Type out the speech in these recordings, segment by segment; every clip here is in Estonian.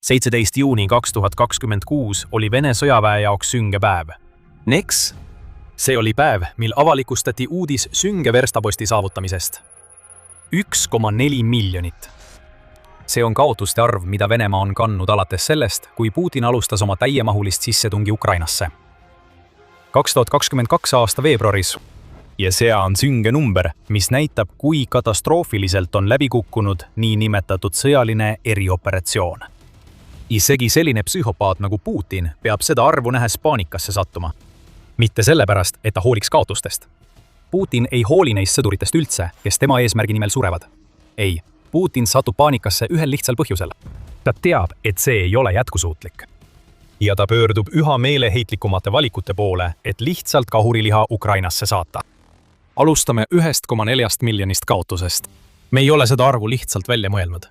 17. juuni 2026 oli Vene sõjaväe jaoks sünge päev. Neks? See oli päev, mil avalikustati uudis sünge verstaposti saavutamisest. 1,4 miljonit. See on kaotuste arv, mida Venemaa on kandnud alates sellest, kui Putin alustas oma täiemahulist sissetungi Ukrainasse. 2022 aasta veebruaris. Ja see on sünge number, mis näitab, kui katastroofiliselt on läbi kukkunud niinimetatud sõjaline erioperatsioon. Isegi selline psühhopaat nagu Putin peab seda arvu nähes paanikasse sattuma. Mitte sellepärast, et ta hooliks kaotustest. Putin ei hooli neist sõduritest üldse, kes tema eesmärgi nimel surevad. Ei, Putin satub paanikasse ühel lihtsal põhjusel. Ta teab, et see ei ole jätkusuutlik. Ja ta pöördub üha meeleheitlikumate valikute poole, et lihtsalt kahuriliha Ukrainasse saata. Alustame 1,4 miljonist kaotusest. Me ei ole seda arvu lihtsalt välja mõelnud.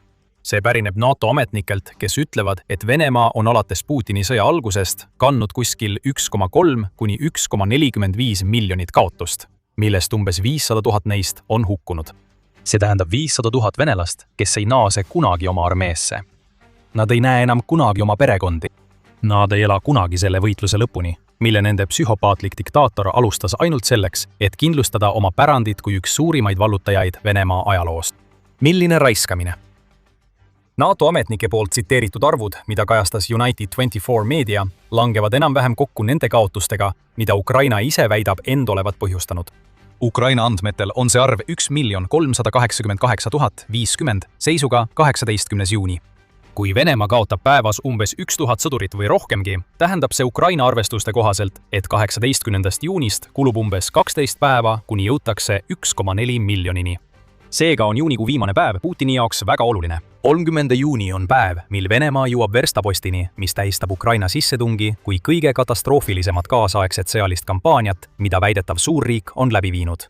See pärineb NATO ametnikelt, kes ütlevad, et Venemaa on alates Putini sõja algusest kandnud kuskil 1,3 kuni 1,45 miljonit kaotust, millest umbes 500 000 neist on hukkunud. See tähendab 500 000 venelast, kes ei naase kunagi oma armeesse. Nad ei näe enam kunagi oma perekondi. Nad ei ela kunagi selle võitluse lõpuni, mille nende psühhopaatlik diktaator alustas ainult selleks, et kindlustada oma pärandit kui üks suurimaid vallutajaid Venemaa ajaloost. Milline raiskamine? NATO ametnike poolt tsiteeritud arvud, mida kajastas United24 meedia, langevad enam-vähem kokku nende kaotustega, mida Ukraina ise väidab end olevat põhjustanud. Ukraina andmetel on see arv 1 388 050 seisuga 18. juuni. Kui Venemaa kaotab päevas umbes 1000 sõdurit või rohkemgi, tähendab see Ukraina arvestuste kohaselt, et 18. juunist kulub umbes 12 päeva, kuni jõutakse 1,4 miljonini. Seega on juunikuu viimane päev Putini jaoks väga oluline. 30. juuni on päev, mil Venemaa jõuab verstapostini, mis tähistab Ukraina sissetungi kui kõige katastroofilisemat kaasaegset sõjalist kampaaniat, mida väidetav suurriik on läbi viinud.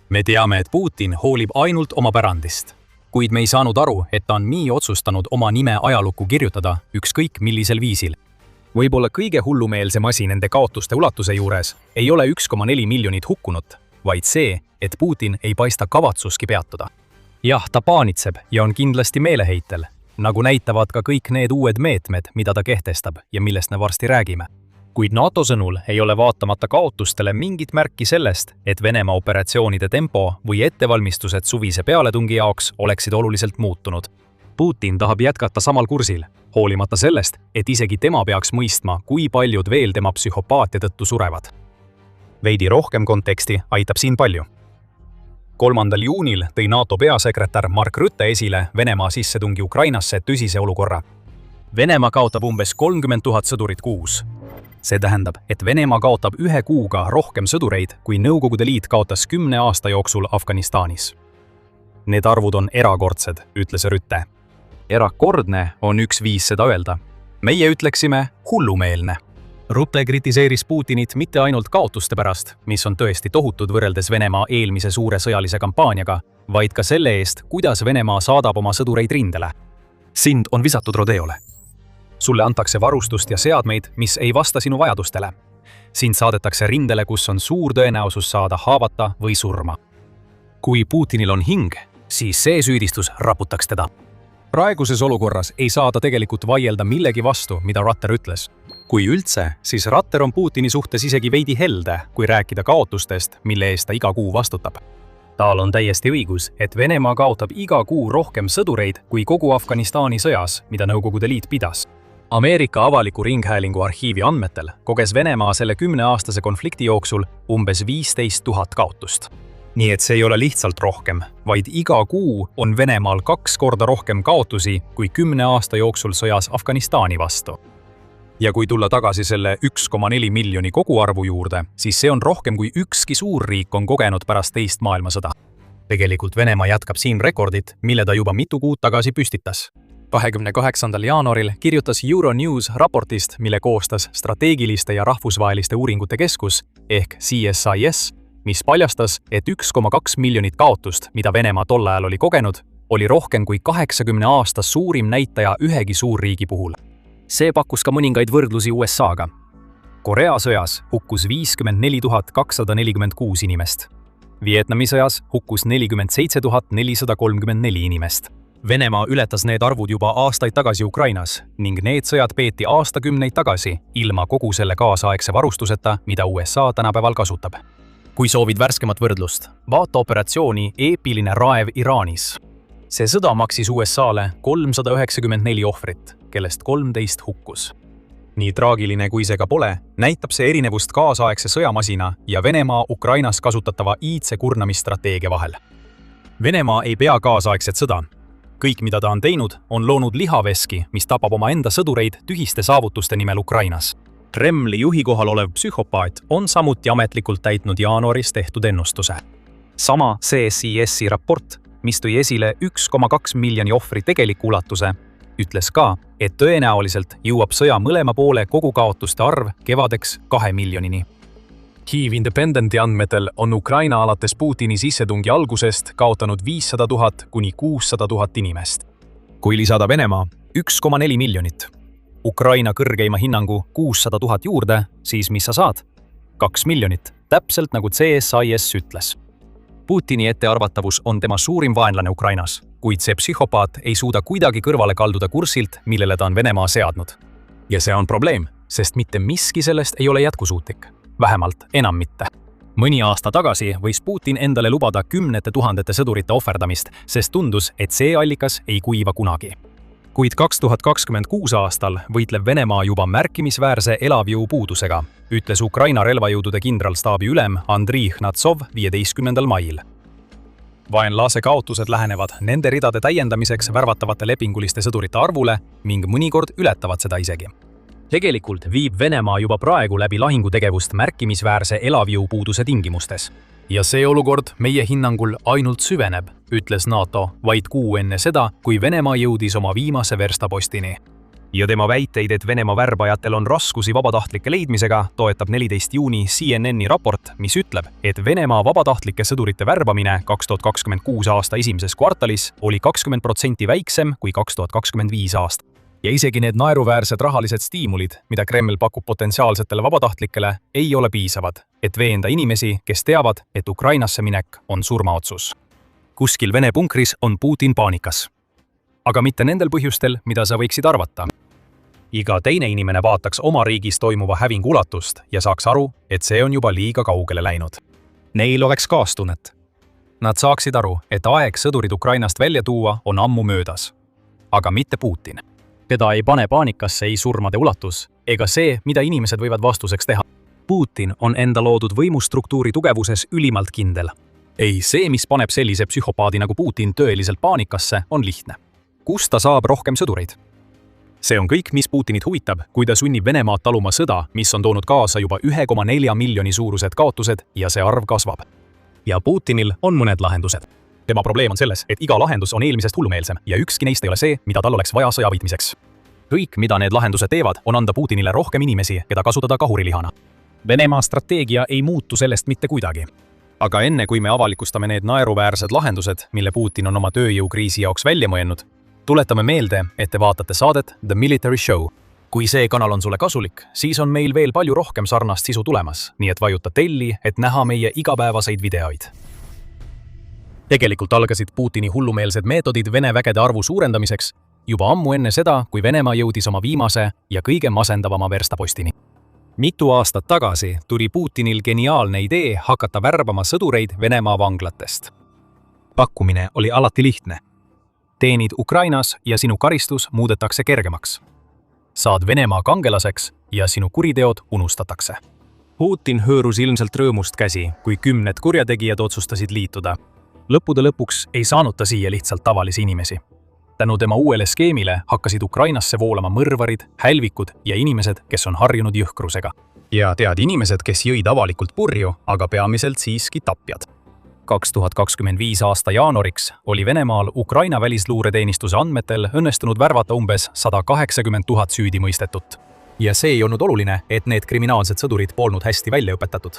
Me teame, et Putin hoolib ainult oma pärandist, kuid me ei saanud aru, et ta on nii otsustanud oma nime ajalukku kirjutada ükskõik millisel viisil. Võib-olla kõige hullumeelsem asi nende kaotuste ulatuse juures ei ole 1,4 miljonit hukkunut, vaid see, et Putin ei paista kavatsuski peatuda. Jah, ta paanitseb ja on kindlasti meeleheitel, nagu näitavad ka kõik need uued meetmed, mida ta kehtestab ja millest me varsti räägime. Kuid NATO sõnul ei ole vaatamata kaotustele mingit märki sellest, et Venemaa operatsioonide tempo või ettevalmistused suvise pealetungi jaoks oleksid oluliselt muutunud. Putin tahab jätkata samal kursil, hoolimata sellest, et isegi tema peaks mõistma, kui paljud veel tema psühhopaatia tõttu surevad. Veidi rohkem konteksti aitab siin palju. 3. juunil tõi NATO peasekretär Mark Rutte esile Venemaa sissetungi Ukrainasse tõsise olukorra. Venemaa kaotab umbes 30 000 sõdurit kuus. See tähendab, et Venemaa kaotab 1 kuuga rohkem sõdureid, kui Nõukogude Liit kaotas 10 aasta jooksul Afganistanis. Need arvud on erakordsed, ütles Rutte. Erakordne on üks viis seda öelda. Meie ütleksime hullumeelne. Rutte kritiseeris Putinit mitte ainult kaotuste pärast, mis on tõesti tohutud võrreldes Venemaa eelmise suure sõjalise kampaaniaga, vaid ka selle eest, kuidas Venemaa saadab oma sõdureid rindele. Sind on visatud rodeole. Sulle antakse varustust ja seadmeid, mis ei vasta sinu vajadustele. Sind saadetakse rindele, kus on suur tõenäosus saada haavata või surma. Kui Putinil on hing, siis see süüdistus raputaks teda. Praeguses olukorras ei saa ta tegelikult vaielda millegi vastu, mida Rutte ütles. Kui üldse, siis Rutte on Putini suhtes isegi veidi helde, kui rääkida kaotustest, mille eest ta iga kuu vastutab. Tal on täiesti õigus, et Venemaa kaotab iga kuu rohkem sõdureid kui kogu Afganistani sõjas, mida Nõukogude Liit pidas. Ameerika avaliku ringhäälingu arhiivi andmetel koges Venemaa selle 10-aastase konflikti jooksul umbes 15 000 kaotust. Nii et see ei ole lihtsalt rohkem, vaid iga kuu on Venemaal 2 korda rohkem kaotusi kui 10 aasta jooksul sõjas Afganistani vastu. Ja kui tulla tagasi selle 1,4 miljoni koguarvu juurde, siis see on rohkem kui ükski suurriik on kogenud pärast teist maailmasõda. Tegelikult Venemaa jätkab siin rekordit, mille ta juba mitu kuud tagasi püstitas. 28. jaanuaril kirjutas Euronews raportist, mille koostas strateegiliste ja rahvusvaheliste uuringute keskus ehk CSIS, mis paljastas, et 1,2 miljonit kaotust, mida Venemaa tol ajal oli kogenud, oli rohkem kui 80 aasta suurim näitaja ühegi suurriigi puhul. See pakkus ka mõningaid võrdlusi USA-ga. Korea sõjas hukkus 54 246 inimest. Vietnami sõjas hukkus 47 434 inimest. Venemaa ületas need arvud juba aastaid tagasi Ukrainas ning need sõjad peeti aastakümneid tagasi ilma kogu selle kaasaegse varustuseta, mida USA tänapäeval kasutab. Kui soovid värskemat võrdlust, vaata operatsiooni Eepiline raev Iraanis. See sõda maksis USA-le 394 ohvrit, kellest 13 hukkus. Nii traagiline kui see ka pole, näitab see erinevust kaasaegse sõjamasina ja Venemaa Ukrainas kasutatava iidse kurnamisstrateegia vahel. Venemaa ei pea kaasaegset sõda. Kõik, mida ta on teinud, on loonud lihaveski, mis tapab oma enda sõdureid tühiste saavutuste nimel Ukrainas. Kremli juhi kohal olev psühhopaat on samuti ametlikult täitnud jaanuaris tehtud ennustuse. Sama CSIS-i raport, mis tõi esile 1,2 miljoni ohvri tegeliku ulatuse, ütles ka, et tõenäoliselt jõuab sõja mõlema poole kogukaotuste arv kevadeks 2 miljonini. Kyiv Independenti andmetel on Ukraina alates Putini sissetungi algusest kaotanud 500 000 kuni 600 000 inimest. Kui lisada Venemaa 1,4 miljonit, Ukraina kõrgeima hinnangu 600 000 juurde, siis mis sa saad? 2 miljonit, täpselt nagu CSIS ütles. Putini ettearvatavus on tema suurim vaenlane Ukrainas, kuid see psühhopaat ei suuda kuidagi kõrvale kalduda kursilt, millele ta on Venemaa seadnud. Ja see on probleem, sest mitte miski sellest ei ole jätkusuutlik. Vähemalt enam mitte. Mõni aasta tagasi võis Putin endale lubada kümnete tuhandete sõdurite ohverdamist, sest tundus, et see allikas ei kuiva kunagi. Kuid 2026 aastal võitleb Venemaa juba märkimisväärse elavjõu puudusega, ütles Ukraina relvajõudude kindralstaabi ülem Andrii Hnatsov 15. mail. Vaenlase kaotused lähenevad nende ridade täiendamiseks värvatavate lepinguliste sõdurite arvule ning mõnikord ületavad seda isegi. Tegelikult viib Venemaa juba praegu läbi lahingutegevust märkimisväärse elavjõupuuduse tingimustes. Ja see olukord meie hinnangul ainult süveneb, ütles NATO vaid kuu enne seda, kui Venemaa jõudis oma viimase verstapostini. Ja tema väiteid, et Venemaa värbajatel on raskusi vabatahtlike leidmisega, toetab 14. juuni CNN-i raport, mis ütleb, et Venemaa vabatahtlike sõdurite värbamine 2026 aasta esimeses kvartalis oli 20% väiksem kui 2025 aasta. Ja isegi need naeruväärsed rahalised stiimulid, mida Kreml pakub potentsiaalsetele vabatahtlikele, ei ole piisavad, et veenda inimesi, kes teavad, et Ukrainasse minek on surmaotsus. Kuskil Vene punkris on Putin paanikas. Aga mitte nendel põhjustel, mida sa võiksid arvata. Iga teine inimene vaataks oma riigis toimuva hävingu ulatust ja saaks aru, et see on juba liiga kaugele läinud. Neil oleks kaastunnet. Nad saaksid aru, et aeg sõdurid Ukrainast välja tuua on ammu möödas. Aga mitte Putin. Keda ei pane paanikasse ei surmade ulatus, ega see, mida inimesed võivad vastuseks teha. Putin on enda loodud võimustruktuuri tugevuses ülimalt kindel. Ei, see, mis paneb sellise psühhopaadi nagu Putin tõeliselt paanikasse, on lihtne. Kust ta saab rohkem sõdureid? See on kõik, mis Putinit huvitab, kui ta sunnib Venemaad taluma sõda, mis on toonud kaasa juba 1,4 miljoni suurused kaotused ja see arv kasvab. Ja Putinil on mõned lahendused. Tema probleem on selles, et iga lahendus on eelmisest hullumeelsem ja ükski neist ei ole see, mida tal oleks vaja sõja võitmiseks. Kõik, mida need lahendused teevad, on anda Putinile rohkem inimesi, keda kasutada kahurilihana. Venemaa strateegia ei muutu sellest mitte kuidagi. Aga enne, kui me avalikustame need naeruväärsed lahendused, mille Putin on oma tööjõukriisi jaoks välja mõelnud, tuletame meelde, et te vaatate saadet The Military Show. Kui see kanal on sulle kasulik, siis on meil veel palju rohkem sarnast sisu tulemas, nii et vajuta telli, et näha meie igapäevaseid videoid. Tegelikult algasid Putini hullumeelsed meetodid Vene vägede arvu suurendamiseks juba ammu enne seda, kui Venemaa jõudis oma viimase ja kõige masendavama verstapostini. Mitu aastat tagasi tuli Putinil geniaalne idee hakata värbama sõdureid Venemaa vanglatest. Pakkumine oli alati lihtne. Teenid Ukrainas ja sinu karistus muudetakse kergemaks. Saad Venemaa kangelaseks ja sinu kuriteod unustatakse. Putin hõõrus ilmselt rõõmust käsi, kui 10 kurjategijad otsustasid liituda. Lõppude lõpuks ei saanud ta siia lihtsalt tavalisi inimesi. Tänu tema uuele skeemile hakkasid Ukrainasse voolama mõrvarid, hälvikud ja inimesed, kes on harjunud jõhkrusega. Ja tead inimesed, kes jõid avalikult purju, aga peamiselt siiski tapjad. 2025 aasta jaanuariks oli Venemaal Ukraina välisluureteenistuse andmetel õnnestunud värvata umbes 180 000 süüdimõistetut. Ja see ei olnud oluline, et need kriminaalsed sõdurid polnud hästi välja õpetatud.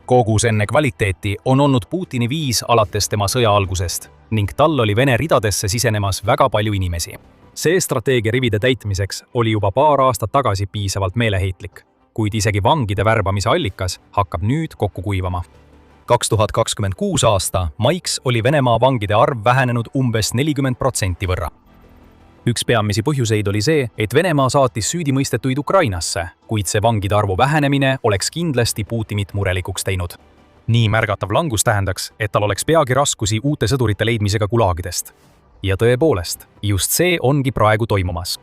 Kogus enne kvaliteeti on olnud Putini viis alates tema sõja algusest ning tal oli Vene ridadesse sisenemas väga palju inimesi. See strateegia rivide täitmiseks oli juba paar aastat tagasi piisavalt meeleheitlik, kuid isegi vangide värbamise allikas hakkab nüüd kokku kuivama. 2026 aasta maiks oli Venemaa vangide arv vähenenud umbes 40% võrra. Üks peamisi põhjuseid oli see, et Venemaa saatis süüdimõistetuid Ukrainasse, kuid see vangide arvu vähenemine oleks kindlasti Putinit murelikuks teinud. Nii märgatav langus tähendaks, et tal oleks peagi raskusi uute sõdurite leidmisega gulaagidest. Ja tõepoolest, just see ongi praegu toimumas.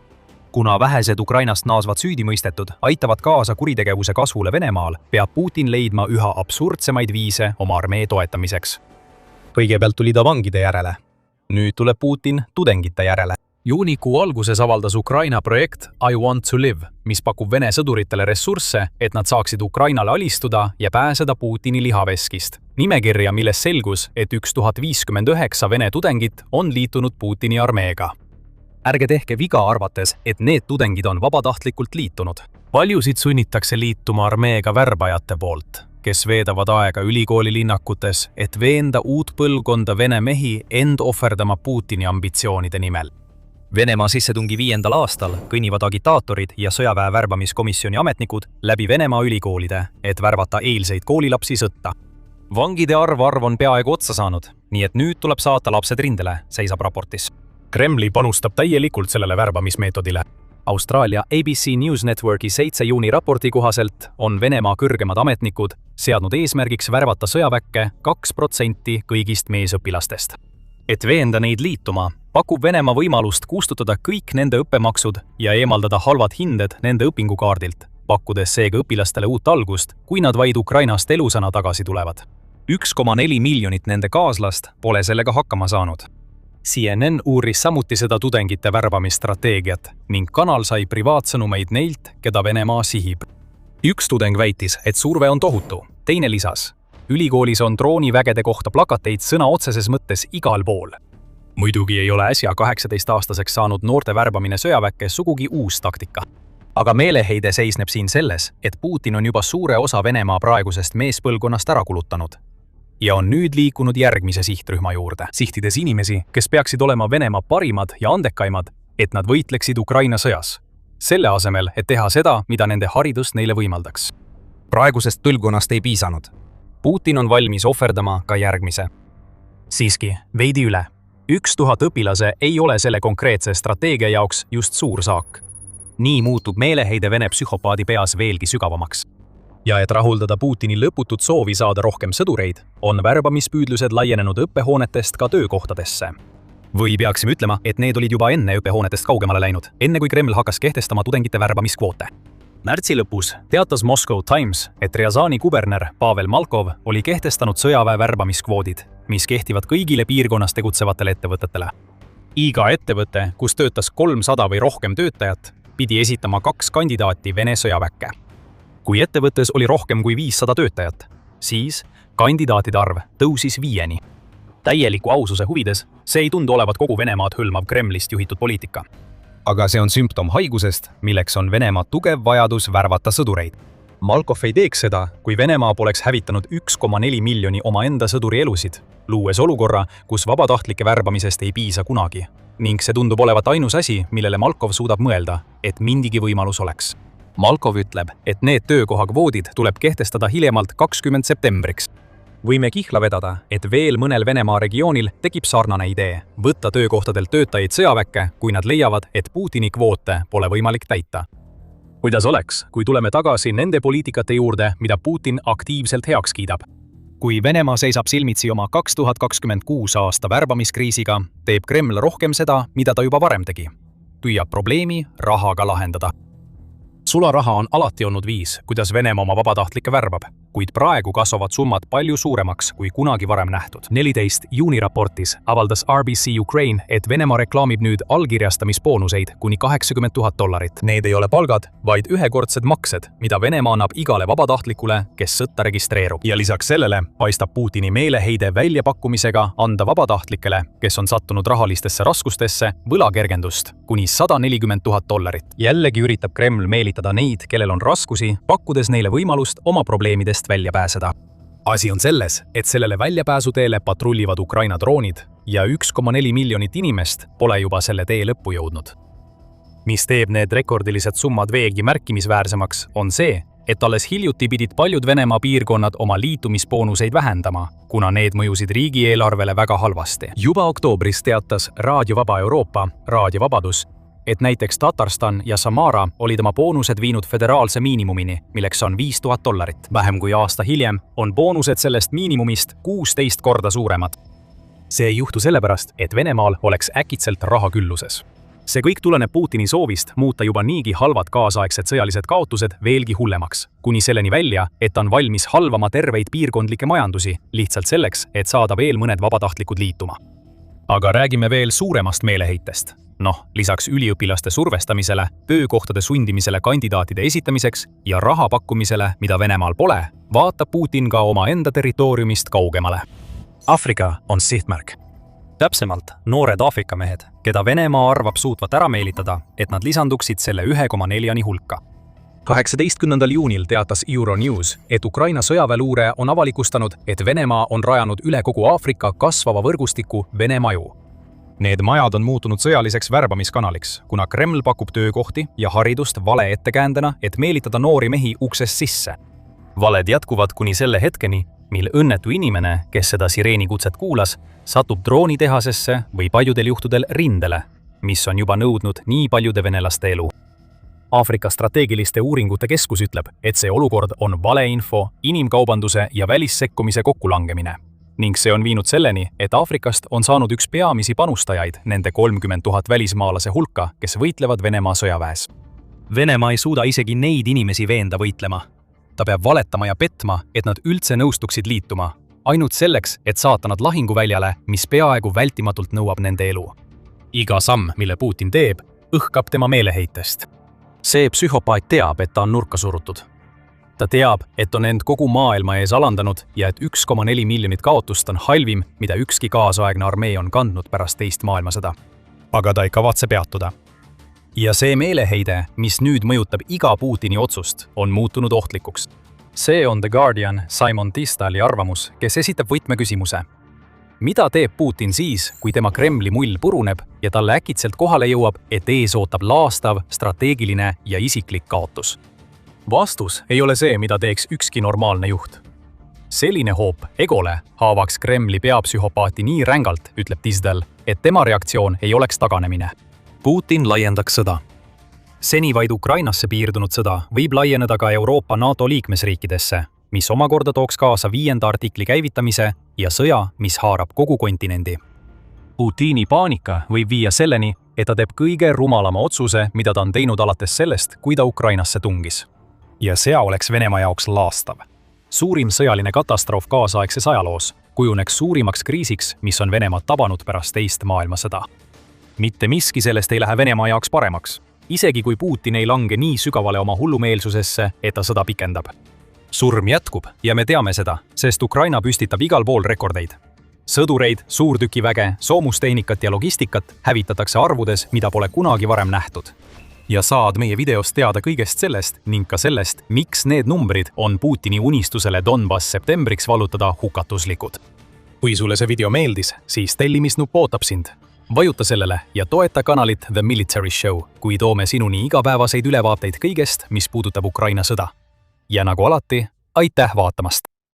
Kuna vähesed Ukrainast naasvad süüdimõistetud aitavad kaasa kuritegevuse kasvule Venemaal, peab Putin leidma üha absurdsemaid viise oma armee toetamiseks. Kõigepealt tuli ta vangide järele. Nüüd tuleb Putin tudengite järele. Juunikuu alguses avaldas Ukraina projekt I Want to Live, mis pakub Vene sõduritele ressursse, et nad saaksid Ukrainale alistuda ja pääseda Putini lihaveskist. Nimekirja, milles selgus, et 1059 Vene tudengit on liitunud Putini armeega. Ärge tehke viga arvates, et need tudengid on vabatahtlikult liitunud. Paljusid sunnitakse liituma armeega värbajate poolt, kes veedavad aega ülikooli linnakutes, et veenda uut põlvkonda vene mehi end ohverdama Putini ambitsioonide nimel. Venemaa sissetungi 5. aastal kõnnivad agitaatorid ja sõjaväe värbamiskomisjoni ametnikud läbi Venemaa ülikoolide, et värvata eilseid koolilapsi sõtta. Vangide arv on peaaegu otsa saanud, nii et nüüd tuleb saata lapsed rindele, seisab raportis. Kremli panustab täielikult sellele värbamismeetodile. Austraalia ABC News Networki 7. juuni raporti kohaselt on Venemaa kõrgemad ametnikud seadnud eesmärgiks värvata sõjaväkke 2% kõigist meesõpilastest. Et veenda neid liituma, pakub Venemaa võimalust kustutada kõik nende õppemaksud ja eemaldada halvad hinded nende õpingukaardilt, pakkudes seega õpilastele uut algust, kui nad vaid Ukrainast elusana tagasi tulevad. 1,4 miljonit nende kaaslast pole sellega hakkama saanud. CNN uuris samuti seda tudengite värbamisstrateegiat ning kanal sai privaatsõnumeid neilt, keda Venemaa sihib. Üks tudeng väitis, et surve on tohutu, teine lisas. Ülikoolis on droonivägede kohta plakateid sõna otseses mõttes igal pool. Muidugi ei ole äsja 18-aastaseks saanud noorte värbamine sõjaväkke sugugi uus taktika. Aga meeleheide seisneb siin selles, et Putin on juba suure osa Venemaa praegusest meespõlvkonnast ära kulutanud ja on nüüd liikunud järgmise sihtrühma juurde, sihtides inimesi, kes peaksid olema Venemaa parimad ja andekaimad, et nad võitleksid Ukraina sõjas. Selle asemel, et teha seda, mida nende haridus neile võimaldaks. Praegusest põlvkonnast ei piisanud. Putin on valmis ohverdama ka järgmise. Siiski, veidi üle. 1000 õpilase ei ole selle konkreetse strateegia jaoks just suur saak. Nii muutub meeleheide Vene psühhopaadi peas veelgi sügavamaks. Ja et rahuldada Putini lõputut soovi saada rohkem sõdureid, on värbamispüüdlused laienenud õppehoonetest ka töökohtadesse. Või peaksime ütlema, et need olid juba enne õppehoonetest kaugemale läinud, enne kui Kreml hakkas kehtestama tudengite värbamiskvoote. Märtsi lõpus teatas Moscow Times, et Rjazani kuberner Pavel Malkov oli kehtestanud sõjaväe värbamiskvoodid, mis kehtivad kõigile piirkonnas tegutsevatele ettevõtetele. Iga ettevõte, kus töötas 300 või rohkem töötajat, pidi esitama 2 kandidaati Vene sõjaväkke. Kui ettevõttes oli rohkem kui 500 töötajat, siis kandidaatide arv tõusis 5-ni. Täieliku aususe huvides see ei tundu olevat kogu Venemaad hõlmav Kremlist juhitud poliitika. Aga see on sümptom haigusest, milleks on Venemaa tugev vajadus värvata sõdureid. Malkov ei teeks seda, kui Venemaa poleks hävitanud 1,4 miljoni omaenda sõduri elusid, luues olukorra, kus vabatahtlike värbamisest ei piisa kunagi. Ning see tundub olevat ainus asi, millele Malkov suudab mõelda, et mindigi võimalus oleks. Malkov ütleb, et need töökohakvoodid tuleb kehtestada hiljemalt 20 septembriks. Võime kihla vedada, et veel mõnel Venemaa regioonil tekib sarnane idee võtta töökohtadelt töötajaid sõjaväkke, kui nad leiavad, et Putini kvoote pole võimalik täita. Kuidas oleks, kui tuleme tagasi nende poliitikate juurde, mida Putin aktiivselt heaks kiidab? Kui Venemaa seisab silmitsi oma 2026 aasta värbamiskriisiga, teeb Kreml rohkem seda, mida ta juba varem tegi. Püüab probleemi rahaga lahendada. Sularaha on alati olnud viis, kuidas Venemaa oma vabatahtlikke värbab, kuid praegu kasvavad summad palju suuremaks kui kunagi varem nähtud. 14. juuni raportis avaldas RBC Ukraine, et Venemaa reklaamib nüüd allkirjastamisboonuseid kuni $80,000. Need ei ole palgad, vaid ühekordsed maksed, mida Venemaa annab igale vabatahtlikule, kes sõtta registreerub. Ja lisaks sellele paistab Putini meeleheide väljapakkumisega anda vabatahtlikele, kes on sattunud rahalistesse raskustesse, võlakergendust kuni $140,000. Jällegi üritab Kreml meelitada neid, kellel on raskusi, pakkudes neile võimalust oma probleemidest välja pääseda. Asi on selles, et sellele väljapääsuteele patrullivad Ukraina droonid ja 1,4 miljonit inimest pole juba selle tee lõppu jõudnud. Mis teeb need rekordilised summad veegi märkimisväärsemaks, on see, et alles hiljuti pidid paljud Venemaa piirkonnad oma liitumisboonuseid vähendama, kuna need mõjusid riigieelarvele väga halvasti. Juba oktoobris teatas Raadio Vaba Euroopa, Raadio Vabadus, et näiteks Tatarstan ja Samara olid oma boonused viinud föderaalse miinimumini, milleks on $5000. Vähem kui aasta hiljem on boonused sellest miinimumist 16 korda suuremad. See ei juhtu sellepärast, et Venemaal oleks äkitselt raha külluses. See kõik tuleneb Putini soovist muuta juba niigi halvad kaasaegsed sõjalised kaotused veelgi hullemaks, kuni selleni välja, et on valmis halvama terveid piirkondlikke majandusi lihtsalt selleks, et saada veel mõned vabatahtlikud liituma. Aga räägime veel suuremast meeleheitest. Lisaks üliõpilaste survestamisele, töökohtade sundimisele kandidaatide esitamiseks ja raha pakkumisele, mida Venemaal pole, vaatab Putin ka oma enda territooriumist kaugemale. Aafrika on sihtmärk. Täpsemalt noored Aafrika mehed, keda Venemaa arvab suutvat ära meelitada, et nad lisanduksid selle 1,4 hulka. 18. juunil teatas Euronews, et Ukraina sõjaväeluure on avalikustanud, et Venemaa on rajanud üle kogu Aafrika kasvava võrgustiku Vene maju. Need majad on muutunud sõjaliseks värbamiskanaliks, kuna Kreml pakub töökohti ja haridust vale ettekäändena, et meelitada noori mehi uksest sisse. Valed jätkuvad kuni selle hetkeni, mil õnnetu inimene, kes seda sireenikutset kuulas, satub droonitehasesse või paljudel juhtudel rindele, mis on juba nõudnud nii paljude venelaste elu. Aafrika strateegiliste uuringute keskus ütleb, et see olukord on valeinfo, inimkaubanduse ja välissekkumise kokkulangemine. Ning see on viinud selleni, et Aafrikast on saanud üks peamisi panustajaid nende 30 000 välismaalase hulka, kes võitlevad Venemaa sõjaväes. Venemaa ei suuda isegi neid inimesi veenda võitlema. Ta peab valetama ja petma, et nad üldse nõustuksid liituma, ainult selleks, et saata nad lahinguväljale, mis peaaegu vältimatult nõuab nende elu. Iga samm, mille Putin teeb, õhkab tema meeleheitest. See psühhopaat teab, et ta on nurka surutud. Ta teab, et on end kogu maailma ees alandanud ja et 1,4 miljonit kaotust on halvim, mida ükski kaasaegne armee on kandnud pärast teist maailmasõda. Aga ta ei kavatse peatuda. Ja see meeleheide, mis nüüd mõjutab iga Putini otsust, on muutunud ohtlikuks. See on The Guardian Simon Tistali arvamus, kes esitab võtmeküsimuse. Mida teeb Putin siis, kui tema Kremli mull puruneb ja talle äkitselt kohale jõuab, et ees ootab laastav, strateegiline ja isiklik kaotus? Vastus ei ole see, mida teeks ükski normaalne juht. Selline hoop egole haavaks Kremli peapsühhopaati nii rängalt, ütleb Tisdal, et tema reaktsioon ei oleks taganemine. Putin laiendaks sõda. Seni vaid Ukrainasse piirdunud sõda võib laieneda ka Euroopa NATO liikmesriikidesse, mis omakorda tooks kaasa 5. artikli käivitamise ja sõja, mis haarab kogu kontinendi. Putini paanika võib viia selleni, et ta teeb kõige rumalama otsuse, mida ta on teinud alates sellest, kui ta Ukrainasse tungis. Ja see oleks Venemaa jaoks laastav. Suurim sõjaline katastroof kaasaegses ajaloos kujuneks suurimaks kriisiks, mis on Venemaad tabanud pärast teist maailmasõda. Mitte miski sellest ei lähe Venemaa jaoks paremaks, isegi kui Putin ei lange nii sügavale oma hullumeelsusesse, et ta sõda pikendab. Surm jätkub ja me teame seda, sest Ukraina püstitab igal pool rekordeid. Sõdureid, suurtükiväge, soomustehnikat ja logistikat hävitatakse arvudes, mida pole kunagi varem nähtud. Ja saad meie videost teada kõigest sellest ning ka sellest, miks need numbrid on Putini unistusele Donbass septembriks vallutada hukatuslikud. Kui sulle see video meeldis, siis tellimisnupp ootab sind. Vajuta sellele ja toeta kanalit The Military Show, kui toome sinuni igapäevaseid ülevaateid kõigest, mis puudutab Ukraina sõda. Ja nagu alati, aitäh vaatamast!